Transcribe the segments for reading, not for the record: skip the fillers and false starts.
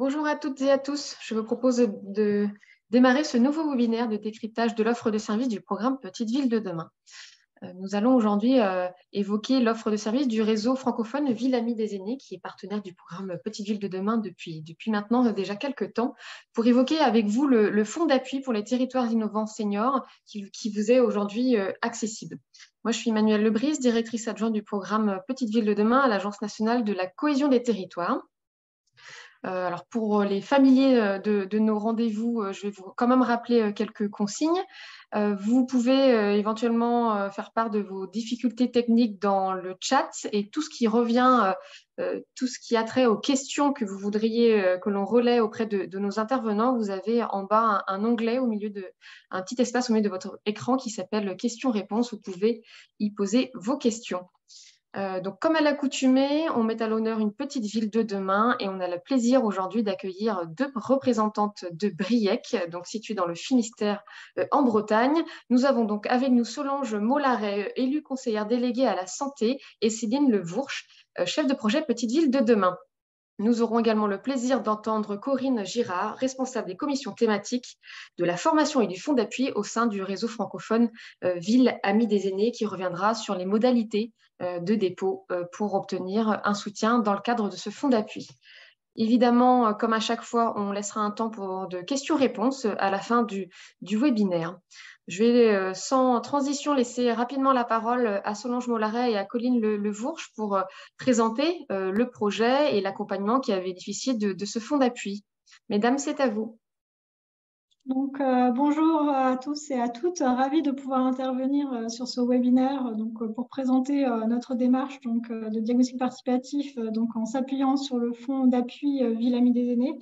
Bonjour à toutes et à tous. Je vous propose de démarrer ce nouveau webinaire de décryptage de l'offre de service du programme Petite Ville de demain. Nous allons aujourd'hui évoquer l'offre de service du réseau francophone Ville Amie des Aînés, qui est partenaire du programme Petite Ville de demain depuis maintenant déjà quelques temps, pour évoquer avec vous le fonds d'appui pour les territoires innovants seniors qui vous est aujourd'hui accessible. Moi, je suis Emmanuelle Lebris, directrice adjointe du programme Petite Ville de demain à l'Agence nationale de la cohésion des territoires. Alors pour les familiers de nos rendez-vous, je vais vous quand même rappeler quelques consignes. Vous pouvez éventuellement faire part de vos difficultés techniques dans le chat et tout ce qui revient, tout ce qui a trait aux questions que vous voudriez que l'on relaie auprès de nos intervenants. Vous avez en bas un onglet un petit espace au milieu de votre écran qui s'appelle questions-réponses. Vous pouvez y poser vos questions. Donc, comme à l'accoutumée, on met à l'honneur une petite ville de demain et on a le plaisir aujourd'hui d'accueillir deux représentantes de Briec, donc située dans le Finistère en Bretagne. Nous avons donc avec nous Solange Mollaret, élue conseillère déléguée à la santé, et Céline Levourche, chef de projet Petite Ville de demain. Nous aurons également le plaisir d'entendre Corinne Girard, responsable des commissions thématiques de la formation et du fonds d'appui au sein du réseau francophone Ville Amie des Aînés, qui reviendra sur les modalités de dépôt pour obtenir un soutien dans le cadre de ce fonds d'appui. Évidemment, comme à chaque fois, on laissera un temps pour de questions-réponses à la fin du webinaire. Je vais sans transition laisser rapidement la parole à Solange Mollaret et à Colline Levourche pour présenter le projet et l'accompagnement qui a bénéficié de ce fonds d'appui. Mesdames, c'est à vous. Donc, bonjour à tous et à toutes. Ravie de pouvoir intervenir sur ce webinaire pour présenter notre démarche de diagnostic participatif en s'appuyant sur le fonds d'appui Ville Amie des Aînés.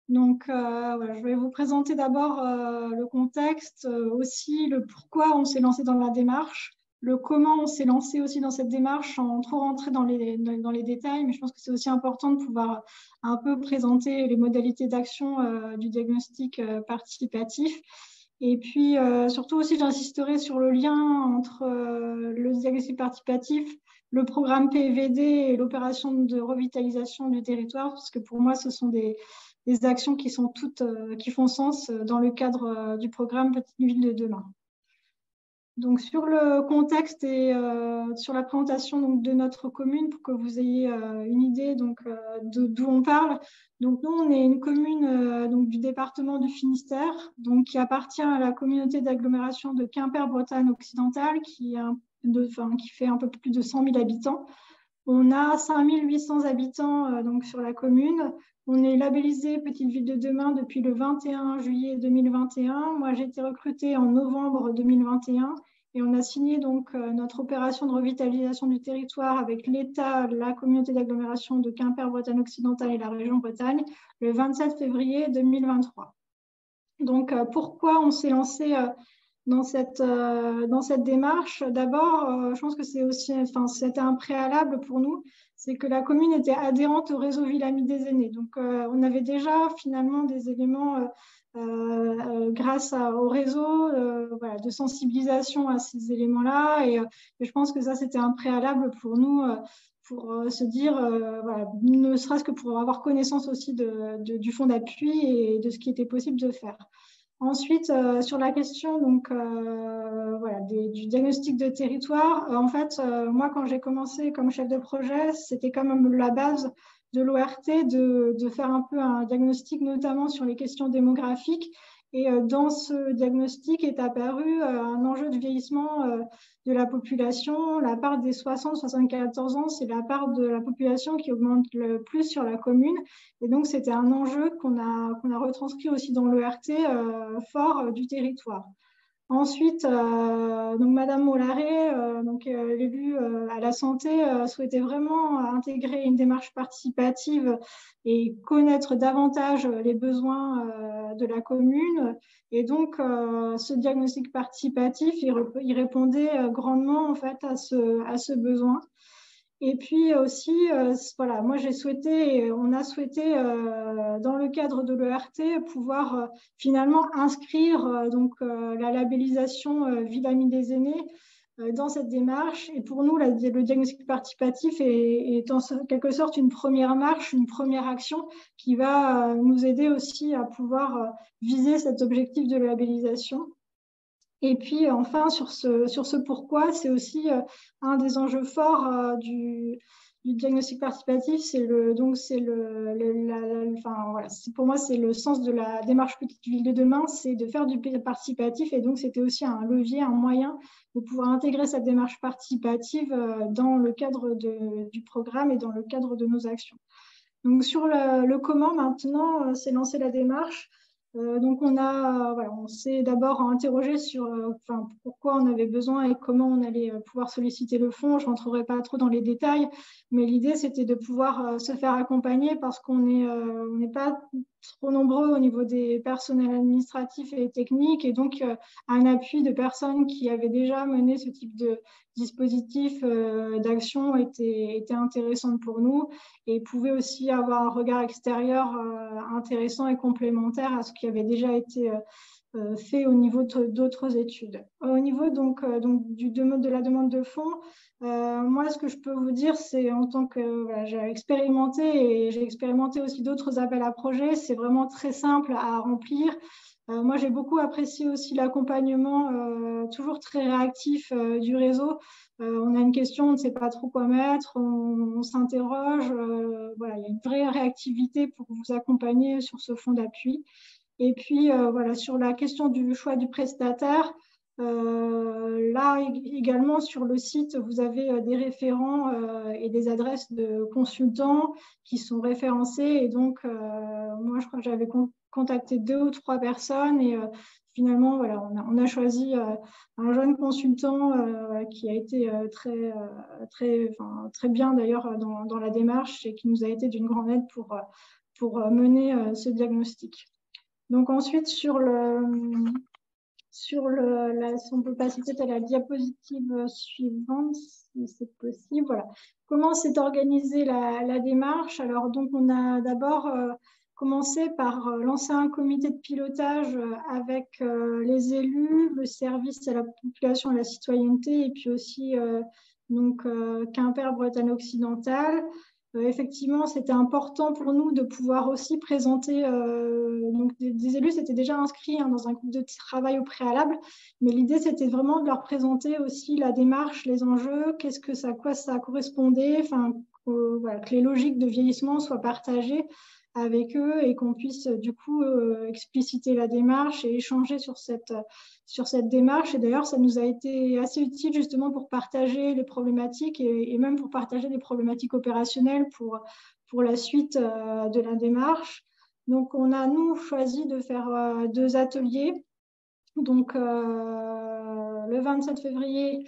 Donc, voilà, je vais vous présenter d'abord le contexte, aussi le pourquoi on s'est lancé dans la démarche, le comment on s'est lancé aussi dans cette démarche sans trop rentrer dans les détails, mais je pense que c'est aussi important de pouvoir un peu présenter les modalités d'action du diagnostic participatif. Et puis, surtout aussi, j'insisterai sur le lien entre le diagnostic participatif, le programme PVD et l'opération de revitalisation du territoire, parce que pour moi, ce sont des actions qui sont toutes, qui font sens dans le cadre du programme Petite Ville de demain. Donc, sur le contexte et sur la présentation de notre commune, pour que vous ayez une idée d'où on parle. Donc, nous, on est une commune du département du Finistère, qui appartient à la communauté d'agglomération de Quimper-Bretagne occidentale, qui fait un peu plus de 100 000 habitants. On a 5 800 habitants sur la commune. On est labellisé Petite Ville de demain depuis le 21 juillet 2021. Moi, j'ai été recrutée en novembre 2021 et on a signé notre opération de revitalisation du territoire avec l'État, la communauté d'agglomération de Quimper-Bretagne occidentale et la région Bretagne le 27 février 2023. Donc, pourquoi on s'est lancé dans cette démarche? D'abord, je pense que c'était un préalable pour nous, c'est que la commune était adhérente au réseau Ville Amie des Aînés. Donc, on avait déjà finalement des éléments grâce au réseau de sensibilisation à ces éléments-là. Et je pense que ça, c'était un préalable pour nous pour se dire, ne serait-ce que pour avoir connaissance aussi du fonds d'appui et de ce qui était possible de faire. Ensuite, sur la question du diagnostic de territoire, moi, quand j'ai commencé comme chef de projet, c'était quand même la base de l'ORT de faire un peu un diagnostic, notamment sur les questions démographiques. Et dans ce diagnostic est apparu un enjeu de vieillissement de la population. La part des 60-74 ans, c'est la part de la population qui augmente le plus sur la commune. Et donc, c'était un enjeu qu'on a retranscrit aussi dans l'ERT fort du territoire. Ensuite, Madame Mollaret, l'élue à la santé, souhaitait vraiment intégrer une démarche participative et connaître davantage les besoins de la commune. Et donc, ce diagnostic participatif, il répondait grandement en fait à ce besoin. Et puis aussi, moi on a souhaité dans le cadre de l'ERT pouvoir finalement inscrire la labellisation Ville Amie des Aînés dans cette démarche. Et pour nous, le diagnostic participatif est en quelque sorte une première marche, une première action qui va nous aider aussi à pouvoir viser cet objectif de labellisation. Et puis enfin, sur ce pourquoi, c'est aussi un des enjeux forts du diagnostic participatif, pour moi, c'est le sens de la démarche Petite Ville de demain, c'est de faire du participatif. Et donc, c'était aussi un levier, un moyen de pouvoir intégrer cette démarche participative dans le cadre du programme et dans le cadre de nos actions. Donc, sur le comment, maintenant, c'est lancer la démarche. Donc, on s'est d'abord interrogé sur pourquoi on avait besoin et comment on allait pouvoir solliciter le fonds. Je ne rentrerai pas trop dans les détails, mais l'idée, c'était de pouvoir se faire accompagner parce qu'on n'est pas trop nombreux au niveau des personnels administratifs et techniques, et donc un appui de personnes qui avaient déjà mené ce type de dispositif d'action était intéressante pour nous et pouvait aussi avoir un regard extérieur intéressant et complémentaire à ce qui avait déjà été fait au niveau d'autres études. Au niveau de la demande de fonds, moi, ce que je peux vous dire, c'est en tant que j'ai expérimenté aussi d'autres appels à projets, c'est vraiment très simple à remplir. Moi, j'ai beaucoup apprécié aussi l'accompagnement toujours très réactif du réseau. On a une question, on ne sait pas trop quoi mettre, on s'interroge. Il y a une vraie réactivité pour vous accompagner sur ce fonds d'appui. Et puis, sur la question du choix du prestataire, là également sur le site, vous avez des référents et des adresses de consultants qui sont référencés. Et donc, moi, je crois que j'avais contacté 2 ou 3 personnes et finalement, on a choisi un jeune consultant qui a été très bien d'ailleurs dans la démarche et qui nous a été d'une grande aide pour mener ce diagnostic. Donc ensuite, si on peut passer peut-être à la diapositive suivante, si c'est possible. Voilà. Comment s'est organisée la démarche? Alors, donc, on a d'abord commencé par lancer un comité de pilotage avec les élus, le service à la population et à la citoyenneté, et puis aussi Quimper, Bretagne occidentale. Effectivement, c'était important pour nous de pouvoir aussi présenter, donc des élus s'étaient déjà inscrits dans un groupe de travail au préalable, mais l'idée c'était vraiment de leur présenter aussi la démarche, les enjeux, à quoi ça correspondait, que les logiques de vieillissement soient partagées avec eux et qu'on puisse du coup expliciter la démarche et échanger sur cette démarche. Et d'ailleurs, ça nous a été assez utile justement pour partager les problématiques et même pour partager des problématiques opérationnelles pour la suite de la démarche. Donc, on a, nous, choisi de faire 2 ateliers. Donc, le 27 février,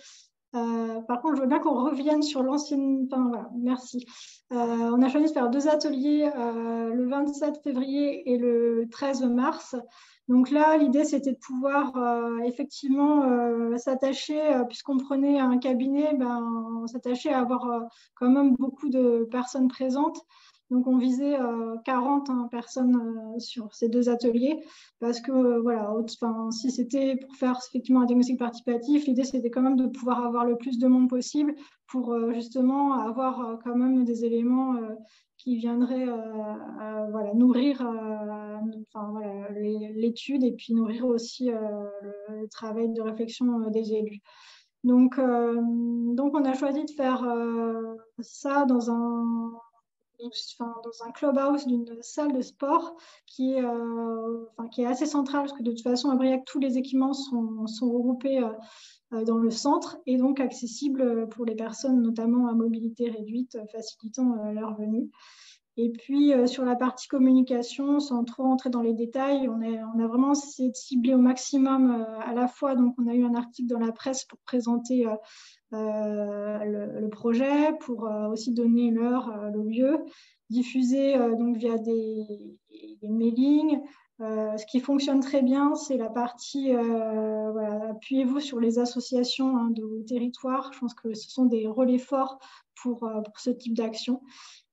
par contre, je veux bien qu'on revienne sur l'ancienne... merci. On a choisi de faire 2 ateliers le 27 février et le 13 mars. Donc là, l'idée, c'était de pouvoir effectivement s'attacher, puisqu'on prenait un cabinet, s'attacher à avoir quand même beaucoup de personnes présentes. Donc, on visait 40 personnes sur ces 2 ateliers parce que, si c'était pour faire effectivement un diagnostic participatif, l'idée, c'était quand même de pouvoir avoir le plus de monde possible pour justement avoir quand même des éléments qui viendraient nourrir l'étude et puis nourrir aussi le travail de réflexion des élus. Donc, on a choisi de faire ça dans un clubhouse d'une salle de sport qui est assez centrale parce que de toute façon à Briac tous les équipements sont regroupés dans le centre et donc accessibles pour les personnes notamment à mobilité réduite, facilitant leur venue. Et puis sur la partie communication, sans trop rentrer dans les détails, on a vraiment essayé de cibler au maximum à la fois. Donc on a eu un article dans la presse pour présenter le projet, pour aussi donner l'heure, le lieu, diffuser donc via des mailings. Ce qui fonctionne très bien, c'est la partie appuyez-vous sur les associations de territoire. Je pense que ce sont des relais forts pour ce type d'action.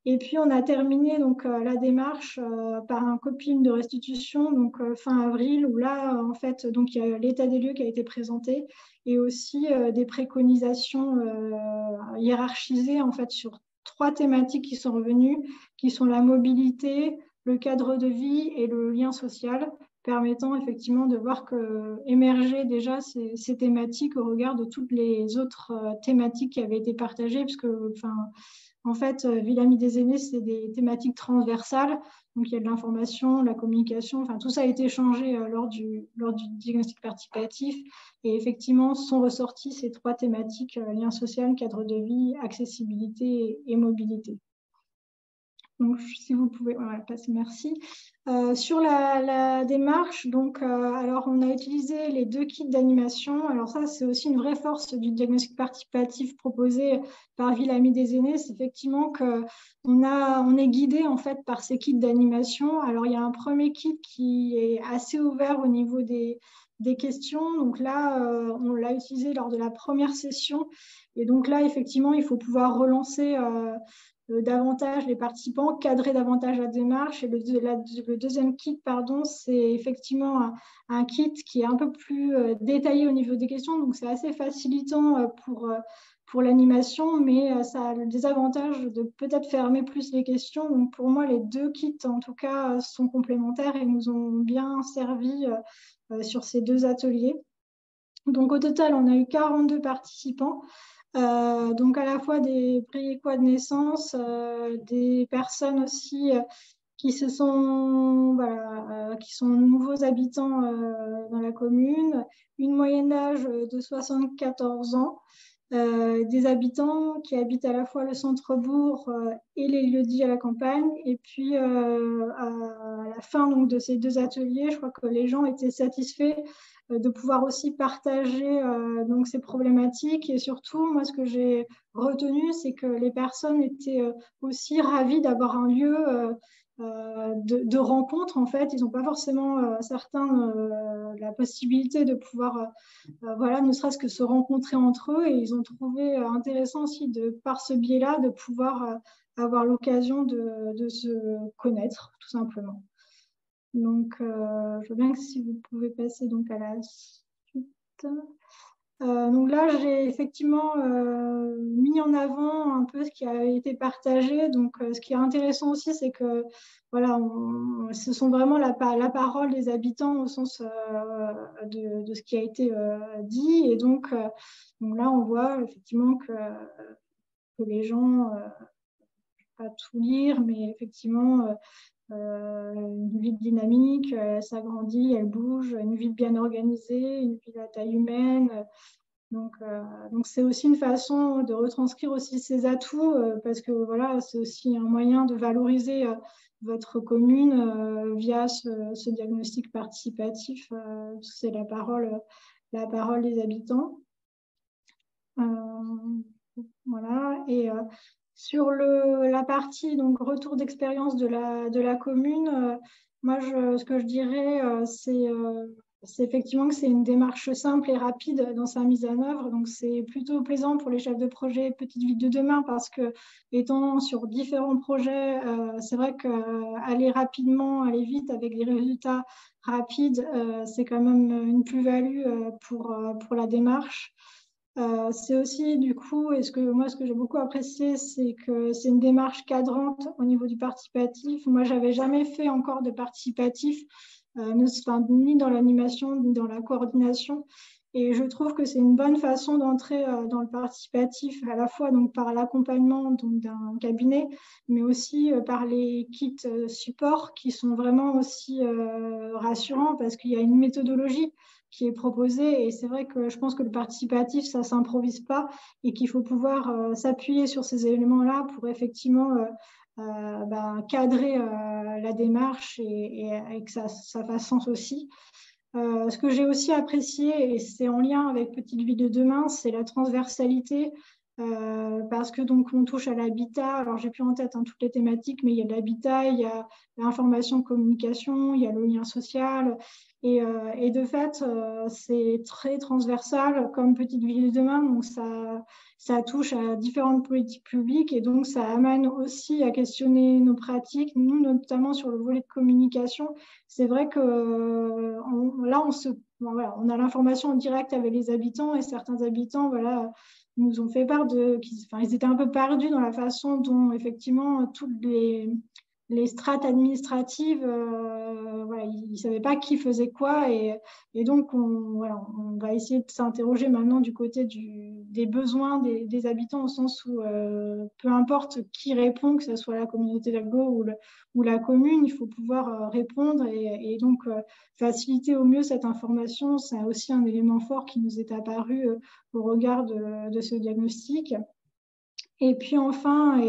Et puis, on a terminé donc, la démarche par un copil de restitution donc, fin avril, où là, en fait, donc, il y a l'état des lieux qui a été présenté et aussi des préconisations hiérarchisées en fait, sur 3 thématiques qui sont revenues, qui sont la mobilité, le cadre de vie et le lien social, permettant effectivement de voir émerger déjà ces thématiques au regard de toutes les autres thématiques qui avaient été partagées, puisque enfin, en fait, Ville Amie des aînés, c'est des thématiques transversales. Donc, il y a de l'information, la communication, enfin, tout ça a été échangé lors du diagnostic participatif. Et effectivement, sont ressorties ces 3 thématiques, lien social, cadre de vie, accessibilité et mobilité. Donc, si vous pouvez passer, merci. Sur la démarche, donc, alors on a utilisé les 2 kits d'animation. Alors ça, c'est aussi une vraie force du diagnostic participatif proposé par Ville Amie des aînés, c'est effectivement qu'on est guidé en fait par ces kits d'animation. Alors il y a un premier kit qui est assez ouvert au niveau des questions. Donc là, on l'a utilisé lors de la première session. Et donc là, effectivement, il faut pouvoir relancer davantage les participants, cadrer davantage la démarche. Et le deuxième kit, c'est effectivement un kit qui est un peu plus détaillé au niveau des questions. Donc, c'est assez facilitant pour l'animation, mais ça a le désavantage de peut-être fermer plus les questions. Donc, pour moi, les 2 kits, en tout cas, sont complémentaires et nous ont bien servi sur ces 2 ateliers. Donc, au total, on a eu 42 participants. Donc à la fois des préquois de naissance, des personnes aussi qui sont nouveaux habitants dans la commune, une moyenne d'âge de 74 ans, des habitants qui habitent à la fois le centre-bourg et les lieux-dits à la campagne. Et puis à la fin donc, de ces 2 ateliers, je crois que les gens étaient satisfaits de pouvoir aussi partager donc ces problématiques. Et surtout, moi, ce que j'ai retenu, c'est que les personnes étaient aussi ravies d'avoir un lieu de rencontre. En fait, ils n'ont pas forcément certains la possibilité de pouvoir, voilà, ne serait-ce que se rencontrer entre eux. Et ils ont trouvé intéressant aussi, par ce biais-là, de pouvoir avoir l'occasion de se connaître, tout simplement. Donc, je veux bien que si vous pouvez passer donc à la suite. Donc là, j'ai effectivement mis en avant un peu ce qui a été partagé. Donc, ce qui est intéressant aussi, c'est que voilà, ce sont vraiment la parole des habitants au sens de ce qui a été dit. Et donc là, on voit effectivement que les gens, je ne vais pas tout lire, mais effectivement, une ville dynamique, elle s'agrandit, elle bouge, une ville bien organisée, une ville à taille humaine. Donc c'est aussi une façon de retranscrire aussi ses atouts parce que voilà, c'est aussi un moyen de valoriser votre commune via ce diagnostic participatif. C'est la parole des habitants. Voilà. Et sur la partie donc retour d'expérience de la commune, moi ce que je dirais c'est effectivement que c'est une démarche simple et rapide dans sa mise en œuvre. Donc c'est plutôt plaisant pour les chefs de projet Petite Ville de demain parce que étant sur différents projets, c'est vrai qu'aller rapidement, aller vite avec des résultats rapides, c'est quand même une plus-value pour la démarche. C'est aussi du coup, et ce que j'ai beaucoup apprécié, c'est que c'est une démarche cadrante au niveau du participatif. Moi, j'avais jamais fait encore de participatif, ni dans l'animation, ni dans la coordination. Et je trouve que c'est une bonne façon d'entrer dans le participatif, à la fois donc, par l'accompagnement d'un cabinet, mais aussi par les kits support qui sont vraiment aussi rassurants parce qu'il y a une méthodologie qui est proposée. Et c'est vrai que je pense que le participatif, ça ne s'improvise pas et qu'il faut pouvoir s'appuyer sur ces éléments-là pour effectivement cadrer la démarche et que ça fasse sens aussi. Ce que j'ai aussi apprécié, et c'est en lien avec Petite Ville de demain, c'est la transversalité. parce que donc on touche à l'habitat. Alors j'ai plus en tête toutes les thématiques, mais il y a l'habitat, il y a l'information, communication, il y a le lien social. Et de fait, c'est très transversal comme Petite Ville de demain. Donc ça touche à différentes politiques publiques et donc ça amène aussi à questionner nos pratiques, nous notamment sur le volet de communication. C'est vrai que là, on a l'information en direct avec les habitants et certains habitants, voilà, nous ont fait part ils étaient un peu perdus dans la façon dont effectivement toutes les strates administratives, voilà, ils ne savaient pas qui faisait quoi. Et donc, on va essayer de s'interroger maintenant du côté des besoins des habitants, au sens où peu importe qui répond, que ce soit la communauté d'Algo ou la commune, il faut pouvoir répondre et donc faciliter au mieux cette information. C'est aussi un élément fort qui nous est apparu au regard de ce diagnostic. Et puis enfin,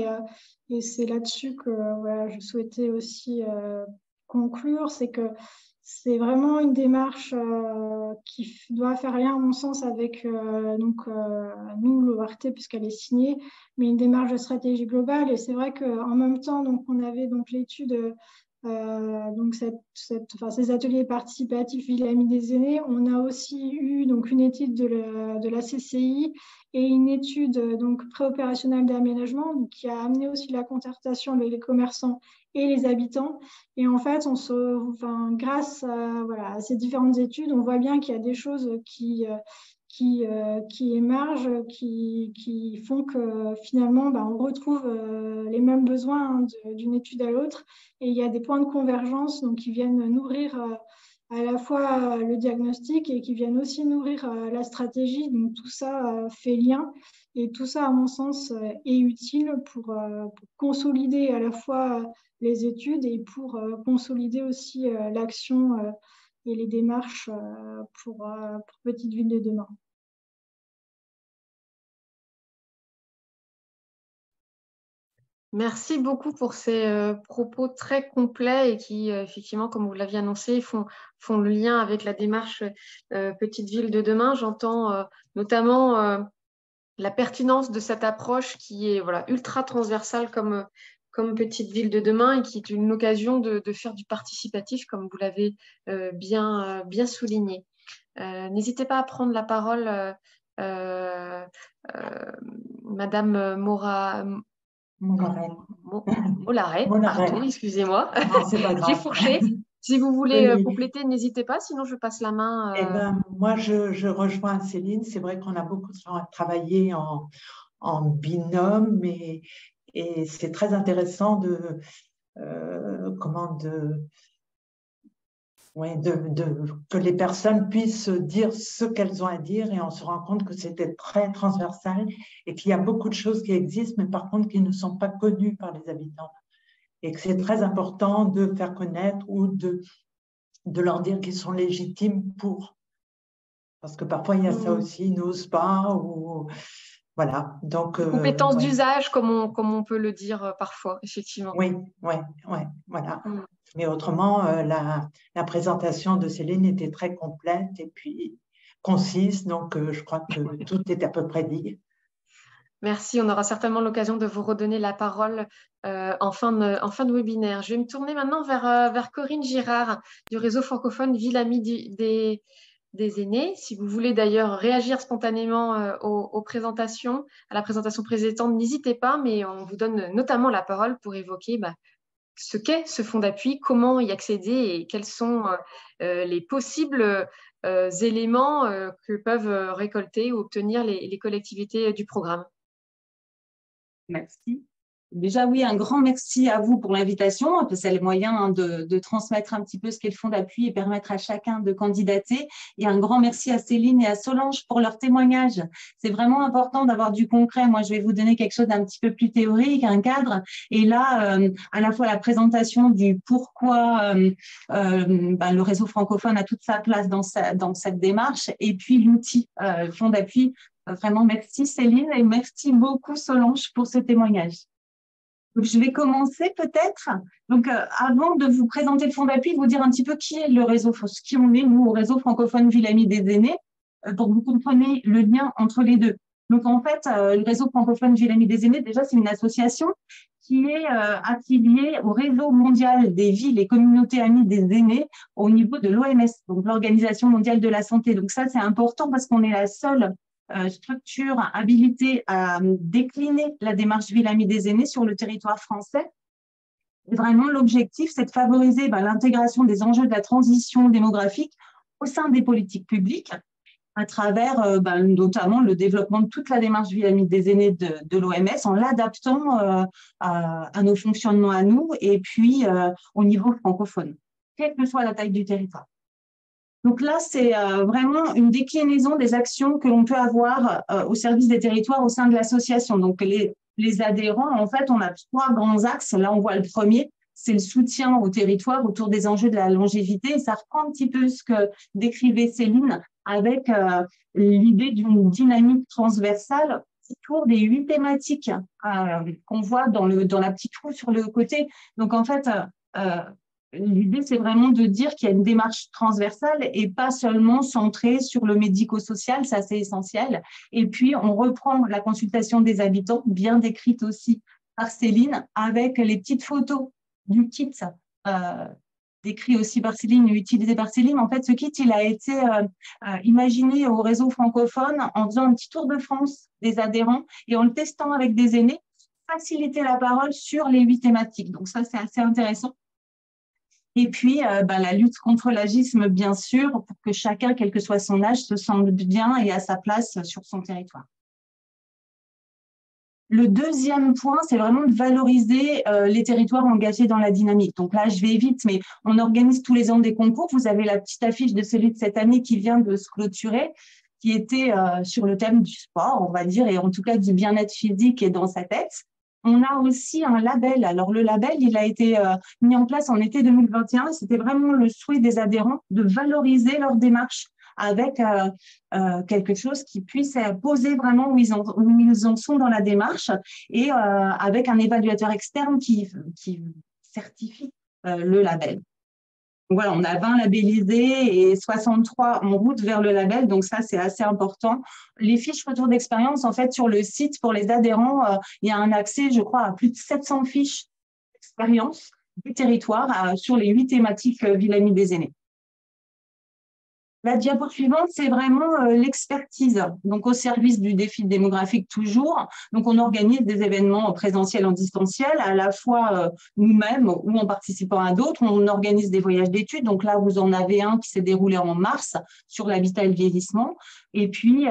et c'est là-dessus que voilà, je souhaitais aussi conclure, c'est que c'est vraiment une démarche qui doit faire lien, à mon sens, avec nous, l'ORT, puisqu'elle est signée, mais une démarche de stratégie globale. Et c'est vrai qu'en même temps, donc, on avait donc l'étude, donc ces ateliers participatifs Ville Amie des aînés. On a aussi eu donc une étude de la CCI et une étude donc préopérationnelle d'aménagement qui a amené aussi la concertation avec les commerçants et les habitants. Et en fait, grâce à ces différentes études, on voit bien qu'il y a des choses qui émergent, qui font que finalement, on retrouve les mêmes besoins d'une étude à l'autre. Et il y a des points de convergence donc, qui viennent nourrir à la fois le diagnostic et qui viennent aussi nourrir la stratégie. Donc tout ça fait lien et tout ça, à mon sens, est utile pour consolider à la fois les études et pour consolider aussi l'action et les démarches pour Petite Ville de demain. Merci beaucoup pour ces propos très complets et qui, effectivement, comme vous l'aviez annoncé, font le lien avec la démarche Petite Ville de demain. J'entends notamment la pertinence de cette approche qui est ultra transversale comme Petite Ville de demain et qui est une occasion de faire du participatif, comme vous l'avez bien souligné. N'hésitez pas à prendre la parole, Madame Mollaret, pardon, excusez-moi. C'est pas grave. J'ai fourché. Si vous voulez compléter, n'hésitez pas, sinon je passe la main. Moi, je rejoins Céline. C'est vrai qu'on a beaucoup travaillé en binôme, et c'est très intéressant que les personnes puissent dire ce qu'elles ont à dire, et on se rend compte que c'était très transversal et qu'il y a beaucoup de choses qui existent, mais par contre qui ne sont pas connues par les habitants. Et que c'est très important de faire connaître ou de leur dire qu'ils sont légitimes pour. Parce que parfois, il y a ça aussi, ils n'osent pas. Voilà. Donc, compétence d'usage, comme on peut le dire parfois, effectivement. Oui, voilà. Mais autrement, la présentation de Céline était très complète et puis concise. Donc, je crois que tout est à peu près dit. Merci, on aura certainement l'occasion de vous redonner la parole en fin de webinaire. Je vais me tourner maintenant vers Corinne Girard du réseau francophone Ville Amie des aînés. Si vous voulez d'ailleurs réagir spontanément aux présentations, à la présentation précédente, n'hésitez pas, mais on vous donne notamment la parole pour évoquer ce qu'est ce fonds d'appui, comment y accéder et quels sont les possibles éléments que peuvent récolter ou obtenir les collectivités du programme. Merci. Déjà, oui, un grand merci à vous pour l'invitation, parce que c'est le moyen de transmettre un petit peu ce qu'est le fonds d'appui et permettre à chacun de candidater. Et un grand merci à Céline et à Solange pour leur témoignage. C'est vraiment important d'avoir du concret. Moi, je vais vous donner quelque chose d'un petit peu plus théorique, un cadre. Et là, à la fois la présentation du pourquoi le réseau francophone a toute sa place dans cette démarche, et puis l'outil fonds d'appui. Vraiment, merci Céline et merci beaucoup Solange pour ce témoignage. Donc, je vais commencer peut-être. Donc, avant de vous présenter le fonds d'appui, vous dire un petit peu qui est le réseau, qui on est, nous, au réseau francophone Ville Amie des aînés, pour que vous compreniez le lien entre les deux. Donc, en fait, le réseau francophone Ville Amie des aînés, déjà, c'est une association qui est affiliée au réseau mondial des villes et communautés amies des aînés au niveau de l'OMS, donc l'Organisation mondiale de la santé. Donc, ça, c'est important parce qu'on est la seule structure habilitée à décliner la démarche Ville Amie des aînés sur le territoire français. Et vraiment, l'objectif, c'est de favoriser l'intégration des enjeux de la transition démographique au sein des politiques publiques, à travers notamment le développement de toute la démarche Ville Amie des aînés de l'OMS en l'adaptant à nos fonctionnements à nous et puis au niveau francophone, quelle que soit la taille du territoire. Donc là, c'est vraiment une déclinaison des actions que l'on peut avoir au service des territoires au sein de l'association. Donc les adhérents, en fait, on a 3 grands axes. Là, on voit le premier, c'est le soutien au territoire autour des enjeux de la longévité. Et ça reprend un petit peu ce que décrivait Céline avec l'idée d'une dynamique transversale autour des 8 thématiques qu'on voit dans la petite roue sur le côté. Donc, en fait, l'idée, c'est vraiment de dire qu'il y a une démarche transversale et pas seulement centrée sur le médico-social, ça c'est essentiel. Et puis, on reprend la consultation des habitants, bien décrite aussi par Céline, avec les petites photos du kit décrit aussi par Céline, utilisé par Céline. En fait, ce kit, il a été imaginé au réseau francophone en faisant un petit tour de France des adhérents et en le testant avec des aînés, faciliter la parole sur les 8 thématiques. Donc ça, c'est assez intéressant. Et puis, la lutte contre l'agisme, bien sûr, pour que chacun, quel que soit son âge, se sente bien et à sa place sur son territoire. Le deuxième point, c'est vraiment de valoriser les territoires engagés dans la dynamique. Donc là, je vais vite, mais on organise tous les ans des concours. Vous avez la petite affiche de celui de cette année qui vient de se clôturer, qui était sur le thème du sport, on va dire, et en tout cas du bien-être physique et dans sa tête. On a aussi un label. Alors, le label, il a été mis en place en été 2021. C'était vraiment le souhait des adhérents de valoriser leur démarche avec quelque chose qui puisse poser vraiment où ils en sont dans la démarche et avec un évaluateur externe qui certifie le label. Voilà, on a 20 labellisés et 63 en route vers le label, donc ça, c'est assez important. Les fiches retour d'expérience, en fait, sur le site, pour les adhérents, il y a un accès, je crois, à plus de 700 fiches d'expérience du territoire sur les 8 thématiques Ville Amie des aînés. La diapo suivante, c'est vraiment l'expertise, donc au service du défi démographique toujours. Donc, on organise des événements présentiels en distanciel, à la fois nous-mêmes ou en participant à d'autres. On organise des voyages d'études. Donc là, vous en avez un qui s'est déroulé en mars sur l'habitat et le vieillissement. Et puis,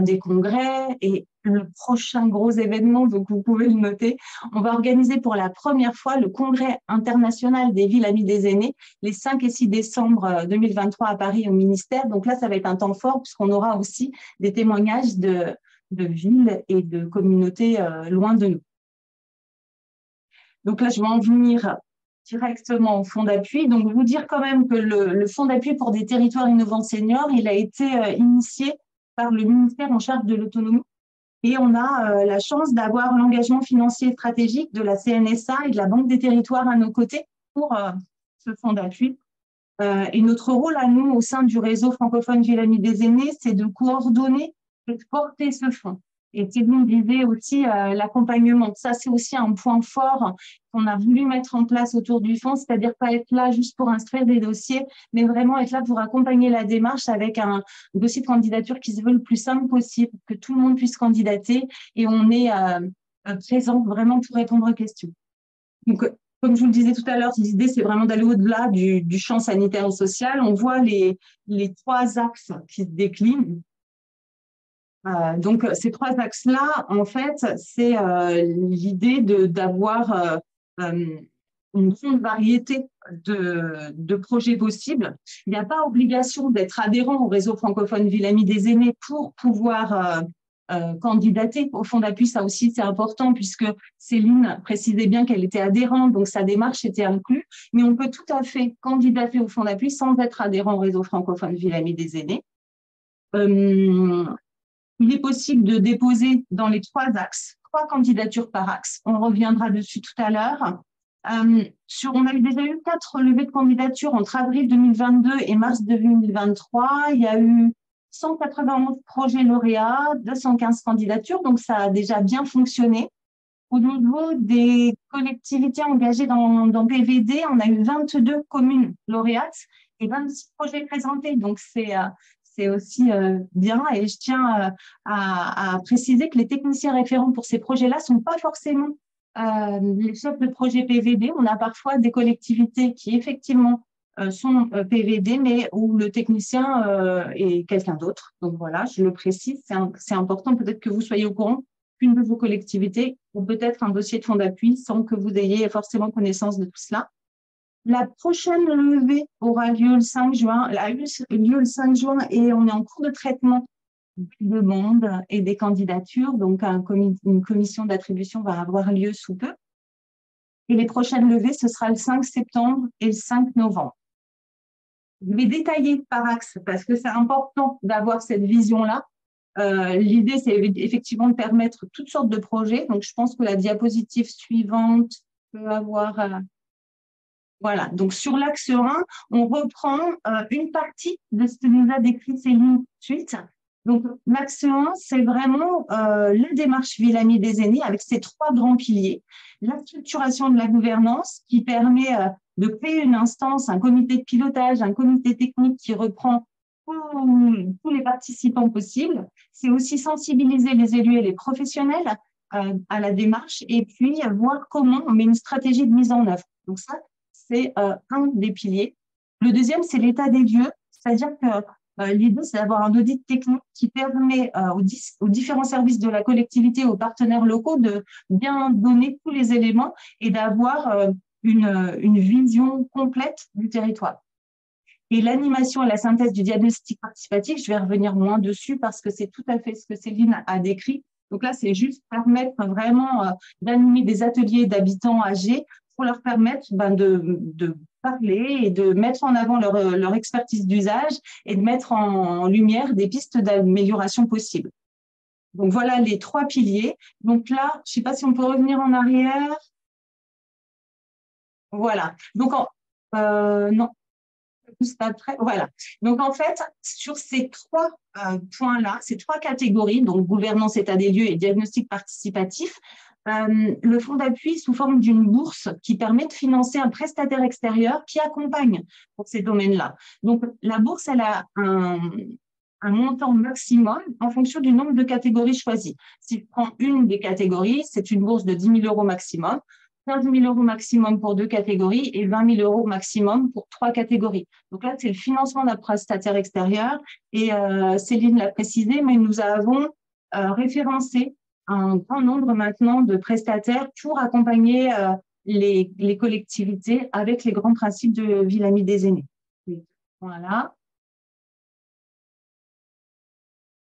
des congrès et le prochain gros événement, donc vous pouvez le noter, on va organiser pour la première fois le congrès international des villes amies des aînés les 5 et 6 décembre 2023 à Paris au ministère. Donc là, ça va être un temps fort puisqu'on aura aussi des témoignages de villes et de communautés loin de nous. Donc là, je vais en venir directement au fonds d'appui. Donc, vous dire quand même que le fonds d'appui pour des territoires innovants seniors, il a été initié par le ministère en charge de l'autonomie. Et on a la chance d'avoir l'engagement financier stratégique de la CNSA et de la Banque des territoires à nos côtés pour ce fonds d'appui. Et notre rôle à nous, au sein du réseau francophone Ville Amie des aînés, c'est de coordonner et de porter ce fonds. Et Céline disait aussi l'accompagnement. Ça, c'est aussi un point fort qu'on a voulu mettre en place autour du fonds, c'est-à-dire pas être là juste pour instruire des dossiers, mais vraiment être là pour accompagner la démarche avec un dossier de candidature qui se veut le plus simple possible, que tout le monde puisse candidater et on est présent vraiment pour répondre aux questions. Donc, comme je vous le disais tout à l'heure, l'idée, c'est vraiment d'aller au-delà du champ sanitaire et social. On voit les 3 axes qui se déclinent. Donc, ces 3 axes-là, en fait, c'est l'idée d'avoir une grande variété de projets possibles. Il n'y a pas obligation d'être adhérent au réseau francophone Ville Amie des aînés pour pouvoir candidater au fonds d'appui. Ça aussi, c'est important puisque Céline précisait bien qu'elle était adhérente, donc sa démarche était inclue. Mais on peut tout à fait candidater au fonds d'appui sans être adhérent au réseau francophone Ville Amie des aînés. Il est possible de déposer dans les 3 axes, 3 candidatures par axe. On reviendra dessus tout à l'heure. On a déjà eu 4 levées de candidatures entre avril 2022 et mars 2023. Il y a eu 191 projets lauréats, 215 candidatures, donc ça a déjà bien fonctionné. Au niveau des collectivités engagées dans PVD, on a eu 22 communes lauréates et 26 projets présentés. Donc, c'est aussi bien. Et je tiens à préciser que les techniciens référents pour ces projets-là ne sont pas forcément les chefs de projet PVD. On a parfois des collectivités qui, effectivement, sont PVD, mais où le technicien est quelqu'un d'autre. Donc, voilà, je le précise. C'est important peut-être que vous soyez au courant qu'une de vos collectivités ou peut-être un dossier de fonds d'appui sans que vous ayez forcément connaissance de tout cela. La prochaine levée aura lieu le 5 juin, et on est en cours de traitement des demandes et des candidatures. Donc, une commission d'attribution va avoir lieu sous peu. Et les prochaines levées, ce sera le 5 septembre et le 5 novembre. Je vais détailler par axe parce que c'est important d'avoir cette vision-là. L'idée, c'est effectivement de permettre toutes sortes de projets. Donc, je pense que la diapositive suivante peut avoir… voilà. Donc, sur l'axe 1, on reprend une partie de ce que nous a décrit Céline suite. Donc, l'axe 1, c'est vraiment la démarche Villamy des aînés avec ses 3 grands piliers. La structuration de la gouvernance qui permet de créer une instance, un comité de pilotage, un comité technique qui reprend tous les participants possibles. C'est aussi sensibiliser les élus et les professionnels à la démarche et puis voir comment on met une stratégie de mise en œuvre. Donc ça, c'est un des piliers. Le deuxième, c'est l'état des lieux, c'est-à-dire que l'idée, c'est d'avoir un audit technique qui permet aux différents services de la collectivité, aux partenaires locaux de bien donner tous les éléments et d'avoir une vision complète du territoire. Et l'animation et la synthèse du diagnostic participatif, je vais revenir moins dessus parce que c'est tout à fait ce que Céline a décrit. Donc là, c'est juste permettre vraiment d'animer des ateliers d'habitants âgés pour leur permettre de parler et de mettre en avant leur expertise d'usage et de mettre en lumière des pistes d'amélioration possibles. Donc voilà les 3 piliers. Donc là, je ne sais pas si on peut revenir en arrière. Voilà. Donc, non. Juste après, voilà. Donc, en fait, sur ces 3 points-là, ces 3 catégories, donc gouvernance, état des lieux et diagnostic participatif, le fonds d'appui sous forme d'une bourse qui permet de financer un prestataire extérieur qui accompagne pour ces domaines-là. Donc, la bourse, elle a un montant maximum en fonction du nombre de catégories choisies. Si je prends une des catégories, c'est une bourse de 10 000 € maximum. 15 000 € maximum pour 2 catégories et 20 000 € maximum pour 3 catégories. Donc là, c'est le financement d'un prestataire extérieur et Céline l'a précisé, mais nous avons référencé un grand nombre maintenant de prestataires pour accompagner les collectivités avec les grands principes de Villamy des aînés. Voilà.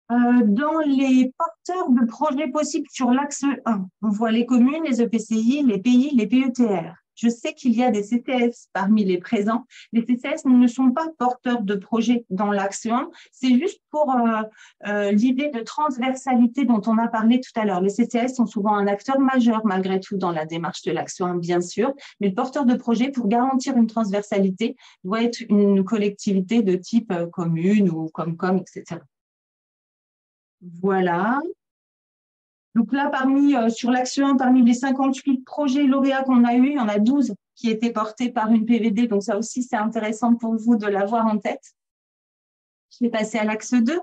Dans les porteurs de projets possibles sur l'axe 1, on voit les communes, les EPCI, les pays, les PETR. Je sais qu'il y a des CCS parmi les présents. Les CCS ne sont pas porteurs de projets dans l'axe 1. C'est juste pour l'idée de transversalité dont on a parlé tout à l'heure. Les CCS sont souvent un acteur majeur malgré tout dans la démarche de l'axe 1, bien sûr. Mais le porteur de projet, pour garantir une transversalité, doit être une collectivité de type commune ou Comcom, etc. Voilà. Donc là, sur l'axe 1, parmi les 58 projets lauréats qu'on a eus, il y en a 12 qui étaient portés par une PVD. Donc ça aussi, c'est intéressant pour vous de l'avoir en tête. Je vais passer à l'axe 2.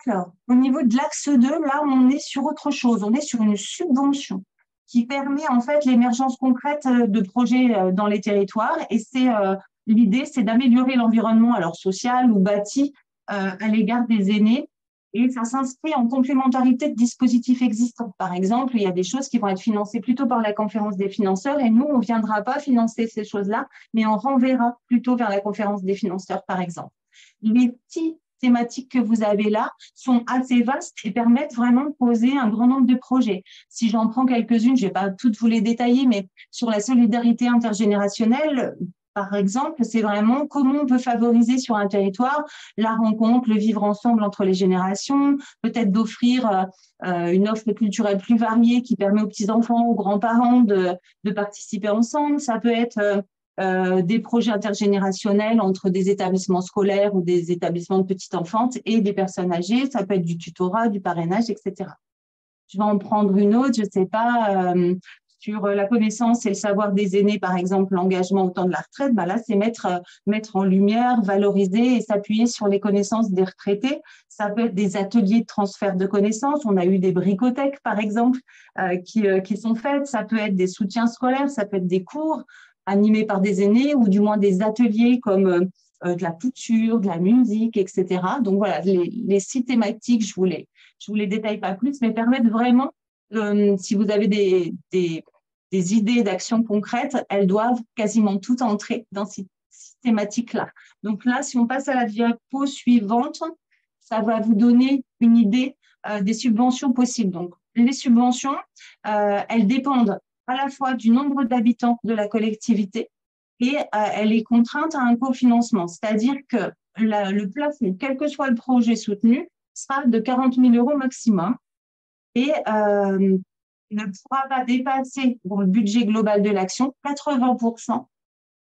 Alors, au niveau de l'axe 2, là, on est sur autre chose. On est sur une subvention qui permet en fait l'émergence concrète de projets dans les territoires. Et l'idée, c'est d'améliorer l'environnement, alors social ou bâti, à l'égard des aînés, et ça s'inscrit en complémentarité de dispositifs existants. Par exemple, il y a des choses qui vont être financées plutôt par la conférence des financeurs et nous, on ne viendra pas financer ces choses-là, mais on renverra plutôt vers la conférence des financeurs, par exemple. Les petites thématiques que vous avez là sont assez vastes et permettent vraiment de poser un grand nombre de projets. Si j'en prends quelques-unes, je ne vais pas toutes vous les détailler, mais sur la solidarité intergénérationnelle, par exemple, c'est vraiment comment on peut favoriser sur un territoire la rencontre, le vivre ensemble entre les générations, peut-être d'offrir une offre culturelle plus variée qui permet aux petits-enfants, aux grands-parents de participer ensemble. Ça peut être des projets intergénérationnels entre des établissements scolaires ou des établissements de petite enfance et des personnes âgées. Ça peut être du tutorat, du parrainage, etc. Je vais en prendre une autre, je ne sais pas, sur la connaissance et le savoir des aînés, par exemple, l'engagement au temps de la retraite, là, c'est mettre en lumière, valoriser et s'appuyer sur les connaissances des retraités. Ça peut être des ateliers de transfert de connaissances. On a eu des bricothèques, par exemple, qui sont faites. Ça peut être des soutiens scolaires, ça peut être des cours animés par des aînés ou du moins des ateliers comme de la couture, de la musique, etc. Donc, voilà, les 6 thématiques, je vous les détaille pas plus, mais permettent vraiment, si vous avez des idées d'actions concrètes, elles doivent quasiment toutes entrer dans ces thématiques-là. Donc là, si on passe à la diapo suivante, ça va vous donner une idée des subventions possibles. Donc, les subventions, elles dépendent à la fois du nombre d'habitants de la collectivité et elle est contrainte à un cofinancement, c'est-à-dire que le plafond, quel que soit le projet soutenu, sera de 40 000 € maximum et ne pourra pas dépasser pour le budget global de l'action 80%, par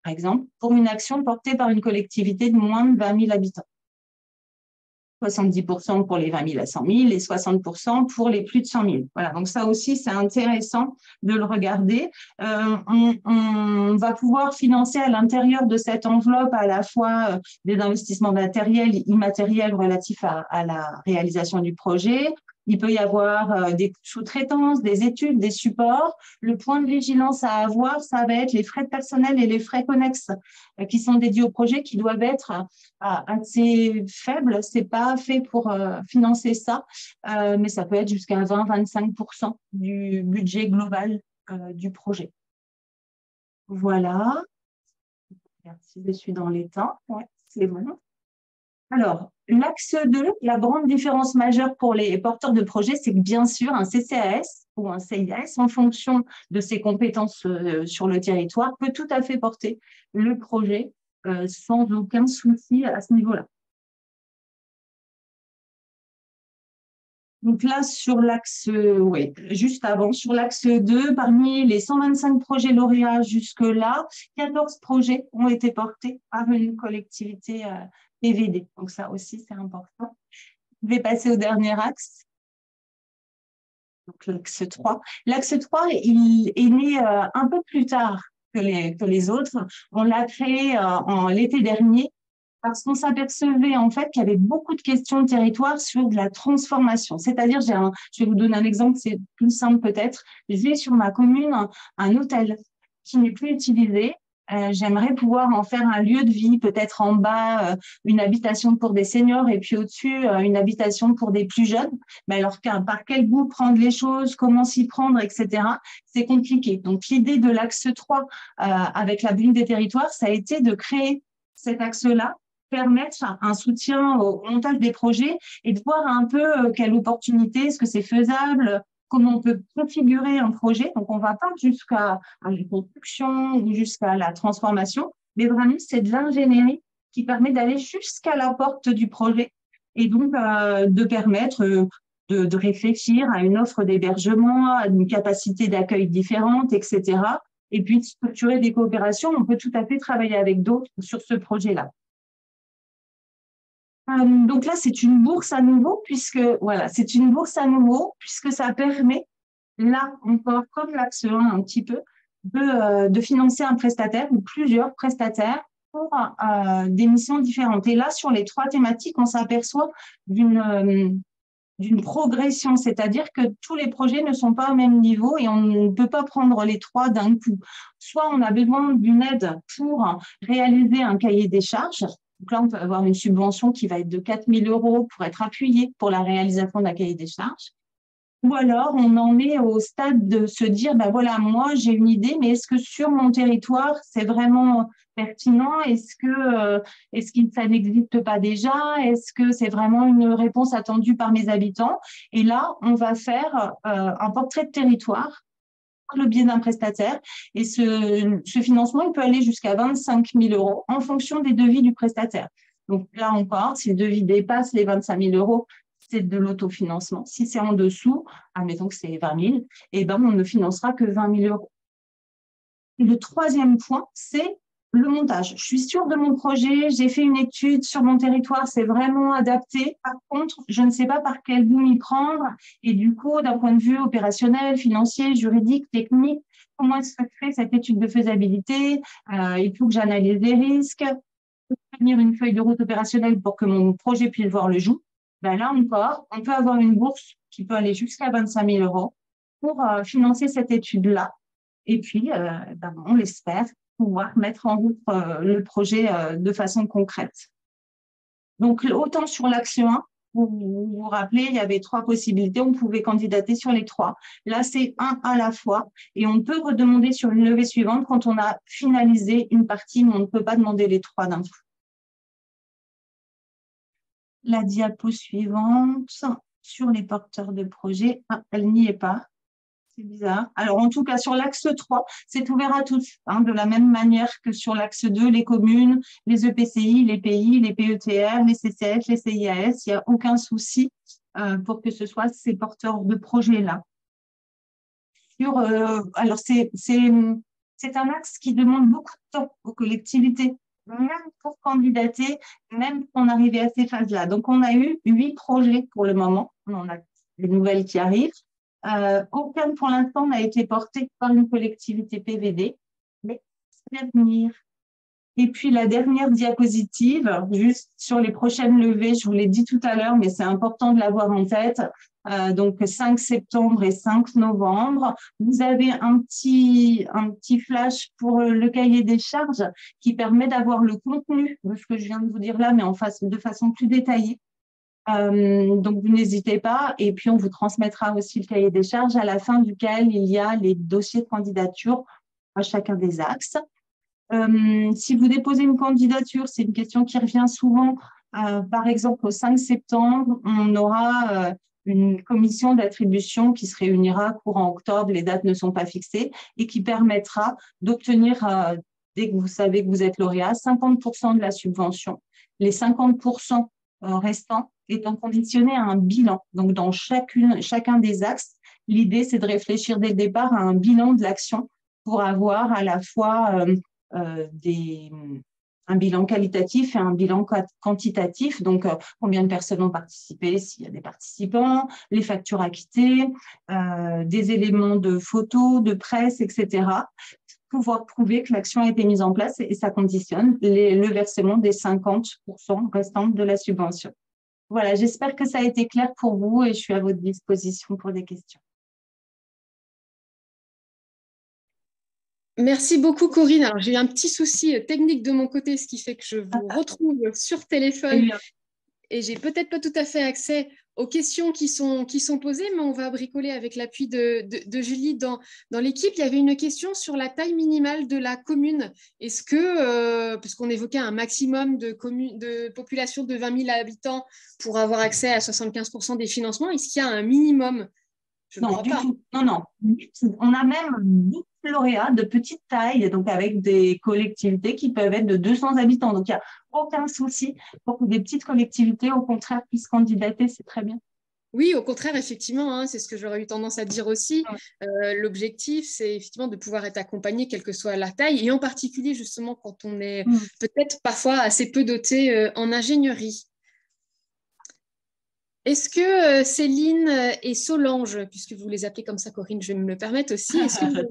exemple, pour une action portée par une collectivité de moins de 20 000 habitants. 70% pour les 20 000 à 100 000 et 60% pour les plus de 100 000. Voilà, donc ça aussi, c'est intéressant de le regarder. On va pouvoir financer à l'intérieur de cette enveloppe à la fois des investissements matériels et immatériels relatifs à la réalisation du projet. Il peut y avoir des sous-traitances, des études, des supports. Le point de vigilance à avoir, ça va être les frais de personnel et les frais connexes qui sont dédiés au projet, qui doivent être assez faibles. C'est pas fait pour financer ça, mais ça peut être jusqu'à 20-25% du budget global du projet. Voilà. Si je suis dans les temps, ouais, c'est bon. Alors, l'axe 2, la grande différence majeure pour les porteurs de projets, c'est que bien sûr, un CCAS ou un CIAS, en fonction de ses compétences sur le territoire, peut tout à fait porter le projet sans aucun souci à ce niveau-là. Donc là, sur l'axe, juste avant, sur l'axe 2, parmi les 125 projets lauréats jusque-là, 14 projets ont été portés par une collectivité PVD. Donc ça aussi, c'est important. Je vais passer au dernier axe. Donc l'axe 3. L'axe 3, il est né un peu plus tard que les autres. On l'a créé en l'été dernier parce qu'on s'apercevait en fait qu'il y avait beaucoup de questions de territoire sur de la transformation. C'est-à-dire, je vais vous donner un exemple, c'est plus simple peut-être. J'ai sur ma commune un hôtel qui n'est plus utilisé. J'aimerais pouvoir en faire un lieu de vie, peut-être en bas, une habitation pour des seniors et puis au-dessus, une habitation pour des plus jeunes. Mais alors, par quel bout prendre les choses, comment s'y prendre, etc., c'est compliqué. Donc, l'idée de l'axe 3 avec la bulle des territoires, ça a été de créer cet axe-là, permettre un soutien au montage des projets et de voir un peu quelle opportunité, est-ce que c'est faisable, comment on peut configurer un projet. Donc, on ne va pas jusqu'à la construction ou jusqu'à la transformation, mais vraiment, c'est de l'ingénierie qui permet d'aller jusqu'à la porte du projet et donc de permettre de réfléchir à une offre d'hébergement, à une capacité d'accueil différente, etc. Et puis, de structurer des coopérations. On peut tout à fait travailler avec d'autres sur ce projet-là. Donc là, c'est une bourse à nouveau, puisque ça permet, là encore, comme l'axe 1 un petit peu, de financer un prestataire ou plusieurs prestataires pour des missions différentes. Et là, sur les 3 thématiques, on s'aperçoit d'une progression, c'est-à-dire que tous les projets ne sont pas au même niveau et on ne peut pas prendre les 3 d'un coup. Soit on a besoin d'une aide pour réaliser un cahier des charges. Donc là, on peut avoir une subvention qui va être de 4 000 € pour être appuyée pour la réalisation d'un cahier des charges. Ou alors, on en est au stade de se dire, ben voilà, moi, j'ai une idée, mais est-ce que sur mon territoire, c'est vraiment pertinent? Est-ce que ça n'existe pas déjà? Est-ce que c'est vraiment une réponse attendue par mes habitants? Et là, on va faire un portrait de territoire par le biais d'un prestataire. Et ce financement, il peut aller jusqu'à 25 000 € en fonction des devis du prestataire. Donc là encore, si le devis dépasse les 25 000 €, c'est de l'autofinancement. Si c'est en dessous, admettons que c'est 20 000, eh ben, on ne financera que 20 000 €. Le 3e point, c'est le montage. Je suis sûre de mon projet, j'ai fait une étude sur mon territoire, c'est vraiment adapté. Par contre, je ne sais pas par quel bout m'y prendre. Et du coup, d'un point de vue opérationnel, financier, juridique, technique, comment est-ce que je fais cette étude de faisabilité? Il faut que j'analyse les risques, tenir une feuille de route opérationnelle pour que mon projet puisse voir le jour. Ben là encore, on peut avoir une bourse qui peut aller jusqu'à 25 000 € pour financer cette étude-là. Et puis, on l'espère, pouvoir mettre en route le projet de façon concrète. Donc, autant sur l'action 1, vous vous rappelez, il y avait 3 possibilités, on pouvait candidater sur les 3. Là, c'est un à la fois et on peut redemander sur une levée suivante quand on a finalisé une partie, mais on ne peut pas demander les 3 d'un coup. La diapo suivante sur les porteurs de projet. Ah, elle n'y est pas. C'est bizarre. Alors, en tout cas, sur l'axe 3, c'est ouvert à tous, de la même manière que sur l'axe 2, les communes, les EPCI, les pays, les PETR, les CCF, les CIAS. Il n'y a aucun souci pour que ce soit ces porteurs de projets-là. Alors, c'est un axe qui demande beaucoup de temps aux collectivités, même pour candidater, même pour en arriver à ces phases-là. Donc, on a eu 8 projets pour le moment. On a des nouvelles qui arrivent. Aucun pour l'instant n'a été porté par une collectivité PVD, mais c'est à venir. Et puis la dernière diapositive, juste sur les prochaines levées, je vous l'ai dit tout à l'heure, mais c'est important de l'avoir en tête. Donc 5 septembre et 5 novembre, vous avez un petit flash pour le cahier des charges qui permet d'avoir le contenu de ce que je viens de vous dire là, mais de façon plus détaillée. Donc, vous n'hésitez pas. Et puis, on vous transmettra aussi le cahier des charges à la fin duquel il y a les dossiers de candidature à chacun des axes. Si vous déposez une candidature, c'est une question qui revient souvent. Par exemple, au 5 septembre, on aura une commission d'attribution qui se réunira courant octobre. Les dates ne sont pas fixées et qui permettra d'obtenir, dès que vous savez que vous êtes lauréat, 50% de la subvention. Les 50% restants étant conditionné à un bilan. Donc, dans chacun des axes, l'idée, c'est de réfléchir dès le départ à un bilan de l'action pour avoir à la fois un bilan qualitatif et un bilan quantitatif. Donc, combien de personnes ont participé, s'il y a des participants, les factures acquittées, des éléments de photos, de presse, etc. Pouvoir prouver que l'action a été mise en place et ça conditionne le versement des 50% restants de la subvention. Voilà, j'espère que ça a été clair pour vous et je suis à votre disposition pour des questions. Merci beaucoup, Corinne. Alors, j'ai eu un petit souci technique de mon côté, ce qui fait que je vous retrouve sur téléphone et j'ai peut-être pas tout à fait accès aux questions qui sont posées, mais on va bricoler avec l'appui de Julie dans l'équipe. Il y avait une question sur la taille minimale de la commune. Est-ce que, puisqu'on évoquait un maximum de population de 20 000 habitants pour avoir accès à 75% des financements, est-ce qu'il y a un minimum? Non, du tout. Non. On a même 10 lauréats de petite taille, donc avec des collectivités qui peuvent être de 200 habitants. Donc, il n'y a aucun souci pour que des petites collectivités, au contraire, puissent candidater. C'est très bien. Oui, au contraire, effectivement, c'est ce que j'aurais eu tendance à dire aussi. L'objectif, c'est effectivement de pouvoir être accompagné, quelle que soit la taille, et en particulier, justement, quand on est peut-être parfois assez peu doté en ingénierie. Est-ce que Céline et Solange, puisque vous les appelez comme ça, Corinne, je vais me le permettre aussi, est-ce que vous avez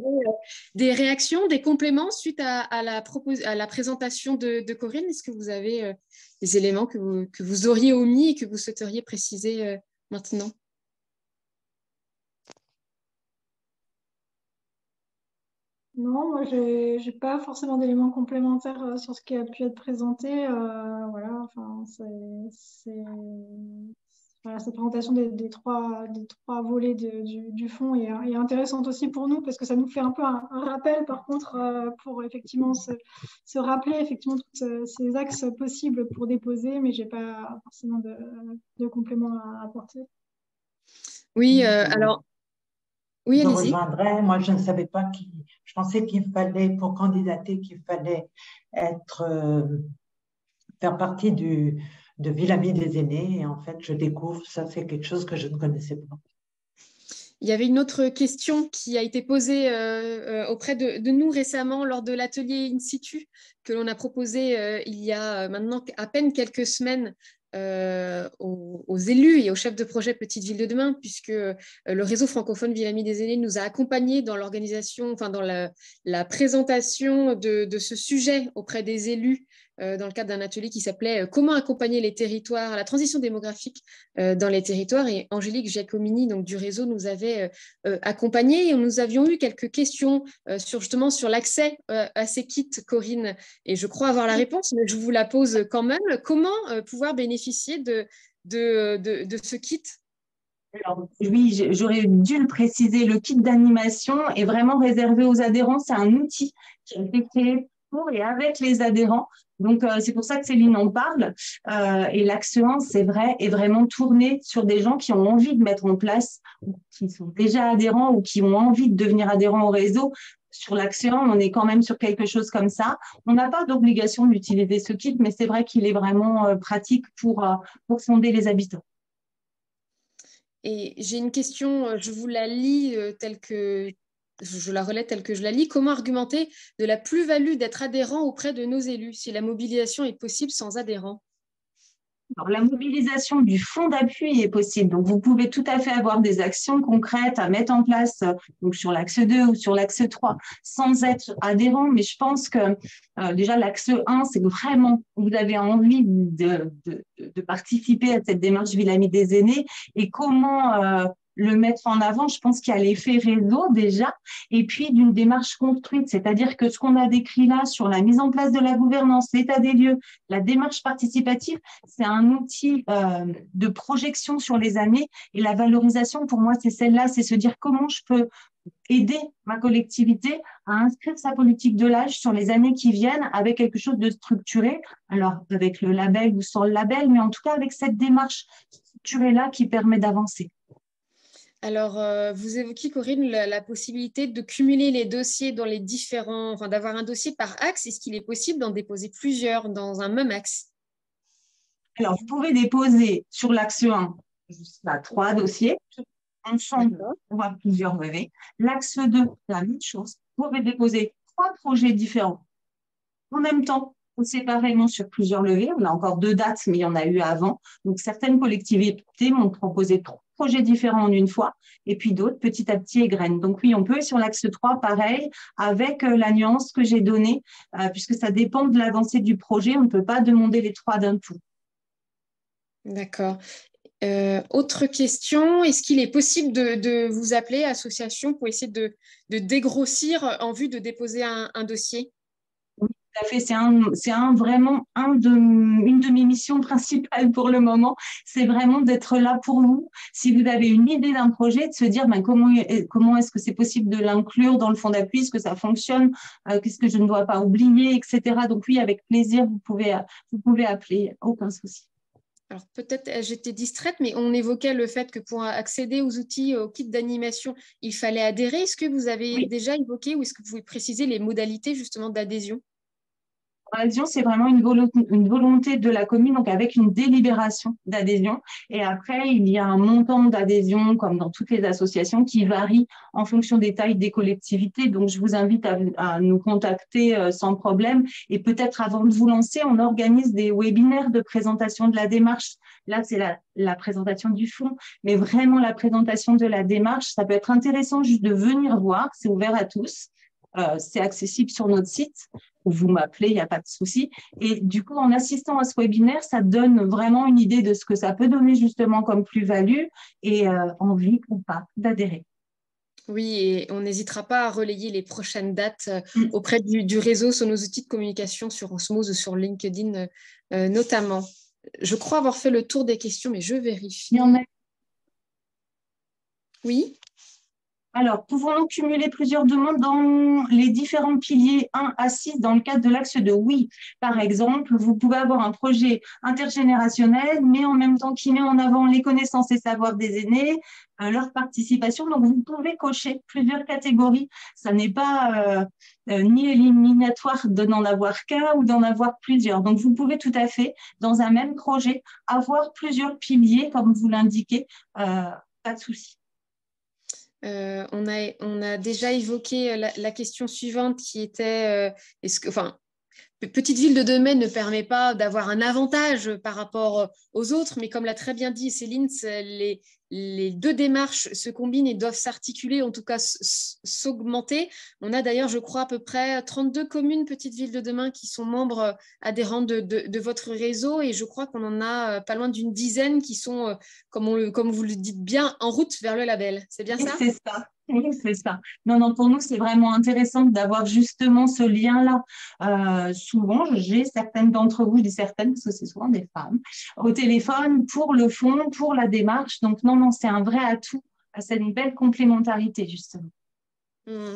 des réactions, des compléments suite à la présentation de Corinne? Est-ce que vous avez des éléments que vous auriez omis et que vous souhaiteriez préciser maintenant? Non, moi, je n'ai pas forcément d'éléments complémentaires sur ce qui a pu être présenté. Voilà, enfin, voilà, cette présentation des trois volets du fonds est intéressante aussi pour nous parce que ça nous fait un peu un rappel, par contre, pour effectivement se rappeler effectivement tous ces axes possibles pour déposer, mais je n'ai pas forcément de compléments à apporter. Oui, alors, oui, je allez-y. rejoindrai. Moi, je ne savais pas je pensais qu'il fallait, pour candidater, qu'il fallait faire partie de Ville Amie des aînés. Et en fait, je découvre, ça c'est quelque chose que je ne connaissais pas. Il y avait une autre question qui a été posée auprès de nous récemment lors de l'atelier In situ que l'on a proposé il y a maintenant à peine quelques semaines aux élus et aux chefs de projet Petite Ville de demain, puisque le réseau francophone Ville Amie des aînés nous a accompagnés dans l'organisation, enfin dans la présentation de ce sujet auprès des élus dans le cadre d'un atelier qui s'appelait « Comment accompagner les territoires, la transition démographique dans les territoires ». Et Angélique Giacomini donc, du réseau nous avait accompagnés et nous avions eu quelques questions justement sur l'accès à ces kits, Corinne. Et je crois avoir la réponse, mais je vous la pose quand même. Comment pouvoir bénéficier de ce kit ? Alors, oui, j'aurais dû le préciser, le kit d'animation est vraiment réservé aux adhérents. C'est un outil qui a été créé pour et avec les adhérents. Donc, c'est pour ça que Céline en parle. Et l'axe 1, c'est vrai, est vraiment tourné sur des gens qui ont envie de mettre en place, ou qui sont déjà adhérents ou qui ont envie de devenir adhérents au réseau. Sur l'axe 1, on est quand même sur quelque chose comme ça. On n'a pas d'obligation d'utiliser ce kit, mais c'est vrai qu'il est vraiment pratique pour sonder les habitants. Et j'ai une question, je vous la lis je la relais telle que je la lis. Comment argumenter de la plus-value d'être adhérent auprès de nos élus si la mobilisation est possible sans adhérents ? Alors, la mobilisation du fonds d'appui est possible. Donc, vous pouvez tout à fait avoir des actions concrètes à mettre en place donc sur l'axe 2 ou sur l'axe 3 sans être adhérent. Mais je pense que déjà, l'axe 1, c'est vraiment, vous avez envie de participer à cette démarche Ville Amie des aînés et comment le mettre en avant. Je pense qu'il y a l'effet réseau déjà, et puis d'une démarche construite, c'est-à-dire que ce qu'on a décrit là sur la mise en place de la gouvernance, l'état des lieux, la démarche participative, c'est un outil de projection sur les années, et la valorisation, pour moi, c'est celle-là, c'est se dire comment je peux aider ma collectivité à inscrire sa politique de l'âge sur les années qui viennent avec quelque chose de structuré, alors avec le label ou sans le label, mais en tout cas avec cette démarche structurée-là qui permet d'avancer. Alors, vous évoquez, Corinne, la possibilité de cumuler les dossiers dans les différents, enfin d'avoir un dossier par axe. Est-ce qu'il est possible d'en déposer plusieurs dans un même axe ? Alors, vous pouvez déposer sur l'axe 1 jusqu'à 3 dossiers. Ensemble, on va plusieurs lever. L'axe 2, la même chose. Vous pouvez déposer 3 projets différents en même temps ou séparément sur plusieurs levées. On a encore 2 dates, mais il y en a eu avant. Donc, certaines collectivités m'ont proposé 3 projets différents en une fois, et puis d'autres petit à petit égrènent. Donc oui, on peut sur l'axe 3, pareil, avec la nuance que j'ai donnée, puisque ça dépend de l'avancée du projet. On ne peut pas demander les 3 d'un coup. D'accord. Autre question, est-ce qu'il est possible de vous appeler association pour essayer de dégrossir en vue de déposer un dossier ? Oui, tout à fait. C'est vraiment une de mes missions principales pour le moment. C'est vraiment d'être là pour vous. Si vous avez une idée d'un projet, de se dire comment est-ce que c'est possible de l'inclure dans le fonds d'appui, est-ce que ça fonctionne, qu'est-ce que je ne dois pas oublier, etc. Donc oui, avec plaisir, vous pouvez appeler, aucun souci. Alors peut-être j'étais distraite, mais on évoquait le fait que pour accéder aux outils, au kit d'animation, il fallait adhérer. Est-ce que vous avez déjà évoqué ou est-ce que vous pouvez préciser les modalités justement d'adhésion ? L'adhésion, c'est vraiment une volonté de la commune, donc avec une délibération d'adhésion. Et après, il y a un montant d'adhésion, comme dans toutes les associations, qui varie en fonction des tailles des collectivités. Donc, je vous invite à nous contacter sans problème. Et peut-être avant de vous lancer, on organise des webinaires de présentation de la démarche. Là, c'est la présentation du fonds, mais vraiment la présentation de la démarche. Ça peut être intéressant juste de venir voir. C'est ouvert à tous. C'est accessible sur notre site. Vous m'appelez, il n'y a pas de souci. Et du coup, en assistant à ce webinaire, ça donne vraiment une idée de ce que ça peut donner justement comme plus-value et envie ou pas d'adhérer. Oui, et on n'hésitera pas à relayer les prochaines dates auprès du réseau sur nos outils de communication, sur Osmose, sur LinkedIn notamment. Je crois avoir fait le tour des questions, mais je vérifie. Il y en a. Oui. Alors, pouvons-nous cumuler plusieurs demandes dans les différents piliers 1 à 6 dans le cadre de l'axe 2 ? Oui. Par exemple, vous pouvez avoir un projet intergénérationnel, mais en même temps qui met en avant les connaissances et savoirs des aînés, leur participation. Donc, vous pouvez cocher plusieurs catégories. Ça n'est pas ni éliminatoire de n'en avoir qu'un ou d'en avoir plusieurs. Donc, vous pouvez tout à fait, dans un même projet, avoir plusieurs piliers, comme vous l'indiquez, pas de souci. On a déjà évoqué la question suivante qui était Petite Ville de demain ne permet pas d'avoir un avantage par rapport aux autres, mais comme l'a très bien dit Céline, les deux démarches se combinent et doivent s'articuler, en tout cas s'augmenter. On a d'ailleurs, je crois, à peu près 32 communes Petite Ville de demain qui sont membres adhérents de votre réseau, et je crois qu'on en a pas loin d'une dizaine qui sont, comme vous le dites bien, en route vers le label. C'est bien ça? C'est ça. Oui, c'est ça. Non, non, pour nous, c'est vraiment intéressant d'avoir justement ce lien-là. Souvent, j'ai certaines d'entre vous, je dis certaines parce que c'est souvent des femmes, au téléphone pour le fond, pour la démarche. Donc, non, non, c'est un vrai atout. C'est une belle complémentarité, justement.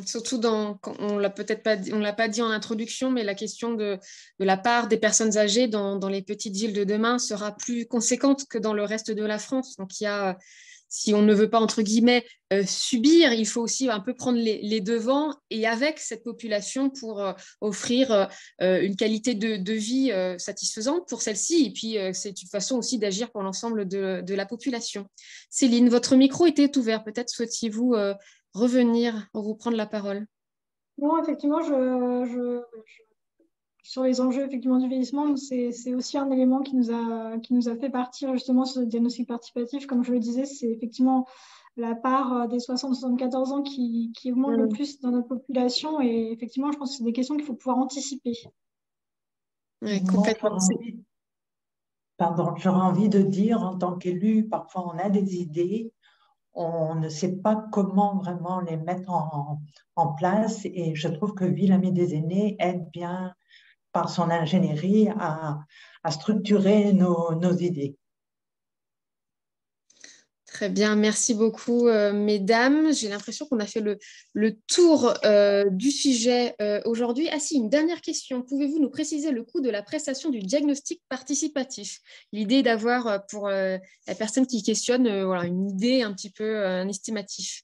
Surtout on l'a peut-être pas dit, on l'a pas dit en introduction, mais la question de la part des personnes âgées dans les petites villes de demain sera plus conséquente que dans le reste de la France. Donc, il y a, si on ne veut pas, entre guillemets, subir, il faut aussi un peu prendre les devants et avec cette population pour offrir une qualité de vie satisfaisante pour celle-ci. Et puis, c'est une façon aussi d'agir pour l'ensemble de la population. Céline, votre micro était ouvert. Peut-être souhaitiez-vous revenir, reprendre la parole. Non, effectivement, sur les enjeux effectivement, du vieillissement, c'est aussi un élément qui nous a fait partir justement sur le diagnostic participatif. Comme je le disais, c'est effectivement la part des 60-74 ans qui augmente le plus dans notre population. Et effectivement, je pense que c'est des questions qu'il faut pouvoir anticiper. Oui, complètement. Pardon, j'aurais envie de dire, en tant qu'élu, parfois on a des idées, on ne sait pas comment vraiment les mettre en place, et je trouve que Ville Amie des Aînés aide bien par son ingénierie à structurer nos idées. Très bien, merci beaucoup, mesdames. J'ai l'impression qu'on a fait le tour du sujet aujourd'hui. Ah si, une dernière question. Pouvez-vous nous préciser le coût de la prestation du diagnostic participatif? L'idée d'avoir pour la personne qui questionne voilà, une idée un petit peu, un estimatif.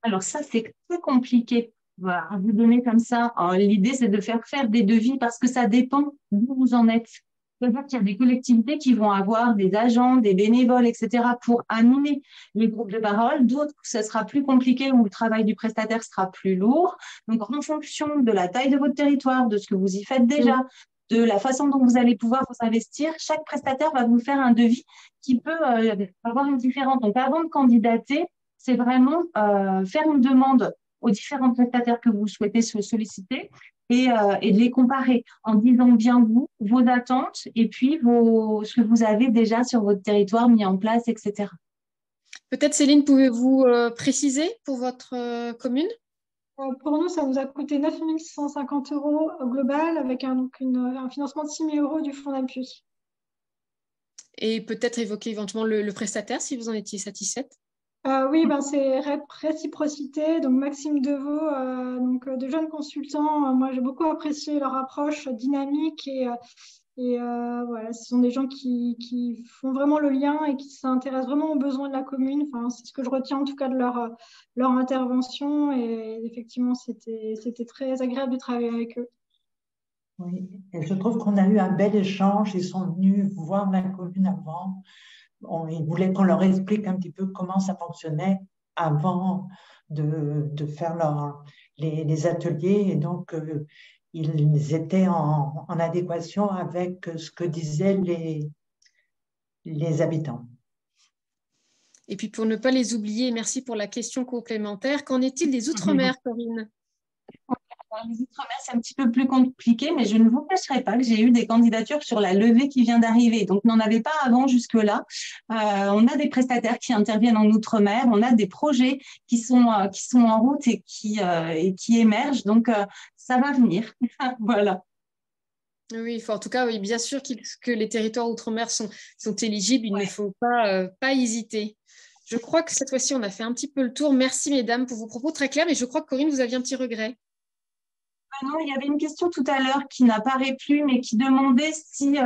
Alors ça, c'est très compliqué à vous donner comme ça. L'idée, c'est de faire des devis parce que ça dépend d'où vous en êtes. C'est-à-dire qu'il y a des collectivités qui vont avoir des agents, des bénévoles, etc. pour animer les groupes de parole. D'autres, ce sera plus compliqué où le travail du prestataire sera plus lourd. Donc, en fonction de la taille de votre territoire, de ce que vous y faites déjà, de la façon dont vous allez pouvoir vous investir, chaque prestataire va vous faire un devis qui peut avoir une différence. Donc, avant de candidater, c'est vraiment faire une demande aux différents prestataires que vous souhaitez solliciter et de les comparer en disant bien vos attentes et puis ce que vous avez déjà sur votre territoire mis en place, etc. Peut-être, Céline, pouvez-vous préciser pour votre commune? Pour nous, ça nous a coûté 9 650 € au global avec un financement de 6 000 € du fonds d'appui. Et peut-être évoquer éventuellement le prestataire si vous en étiez satisfaite. Oui, c'est réciprocité. Donc Maxime Deveau, de jeunes consultants. Moi, j'ai beaucoup apprécié leur approche dynamique et voilà, ce sont des gens qui font vraiment le lien et qui s'intéressent vraiment aux besoins de la commune. Enfin, c'est ce que je retiens en tout cas de leur intervention. Et effectivement, c'était très agréable de travailler avec eux. Oui, et je trouve qu'on a eu un bel échange. Ils sont venus voir la commune avant. Ils voulaient qu'on leur explique un petit peu comment ça fonctionnait avant de faire les ateliers. Et donc, ils étaient en adéquation avec ce que disaient les habitants. Et puis, pour ne pas les oublier, merci pour la question complémentaire. Qu'en est-il des Outre-mer, Corinne? Les Outre-mer, c'est un petit peu plus compliqué, mais je ne vous cacherai pas que j'ai eu des candidatures sur la levée qui vient d'arriver. Donc, on n'en avait pas avant jusque-là. On a des prestataires qui interviennent en Outre-mer. On a des projets qui sont en route et qui émergent. Donc, ça va venir. Voilà. Oui, en tout cas, oui, bien sûr que les territoires Outre-mer sont éligibles. Il ne faut pas hésiter. Je crois que cette fois-ci, on a fait un petit peu le tour. Merci, mesdames, pour vos propos très clairs. Mais je crois que, Corinne, vous aviez un petit regret. Non, il y avait une question tout à l'heure qui n'apparaît plus, mais qui demandait si,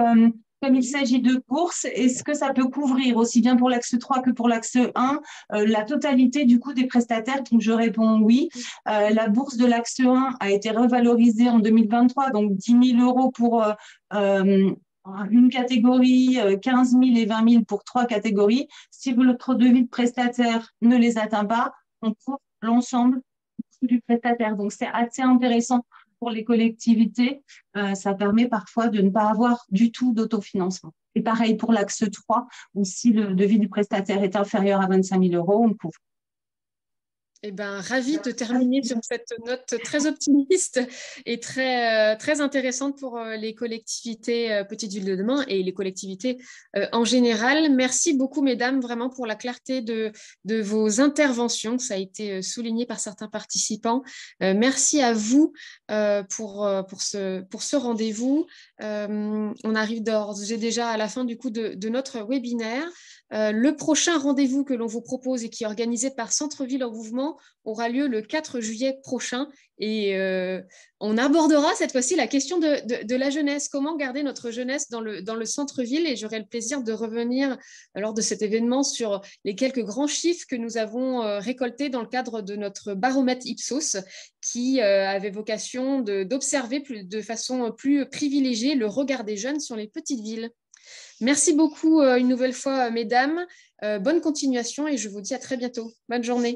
comme il s'agit de bourses, est-ce que ça peut couvrir aussi bien pour l'axe 3 que pour l'axe 1 la totalité du coût des prestataires? Donc, je réponds oui. La bourse de l'axe 1 a été revalorisée en 2023, donc 10 000 € pour une catégorie, 15 000 et 20 000 pour 3 catégories. Si votre devis de prestataire ne les atteint pas, on couvre l'ensemble du prestataire. Donc, c'est assez intéressant pour les collectivités. Ça permet parfois de ne pas avoir du tout d'autofinancement. Et pareil pour l'axe 3, où si le devis du prestataire est inférieur à 25 000 €, on couvre. Eh ben, ravie de terminer sur cette note très optimiste et très intéressante pour les collectivités Petite Ville de demain et les collectivités en général. Merci beaucoup, mesdames, vraiment pour la clarté de vos interventions. Ça a été souligné par certains participants. Merci à vous pour ce rendez-vous. On arrive déjà à la fin du coup de notre webinaire. Le prochain rendez-vous que l'on vous propose et qui est organisé par Centre-Ville en Mouvement aura lieu le 4 juillet prochain et on abordera cette fois-ci la question de la jeunesse. Comment garder notre jeunesse dans le centre-ville, et j'aurai le plaisir de revenir lors de cet événement sur les quelques grands chiffres que nous avons récoltés dans le cadre de notre baromètre Ipsos qui avait vocation d'observer de façon plus privilégiée le regard des jeunes sur les petites villes. Merci beaucoup une nouvelle fois, mesdames. Bonne continuation et je vous dis à très bientôt. Bonne journée.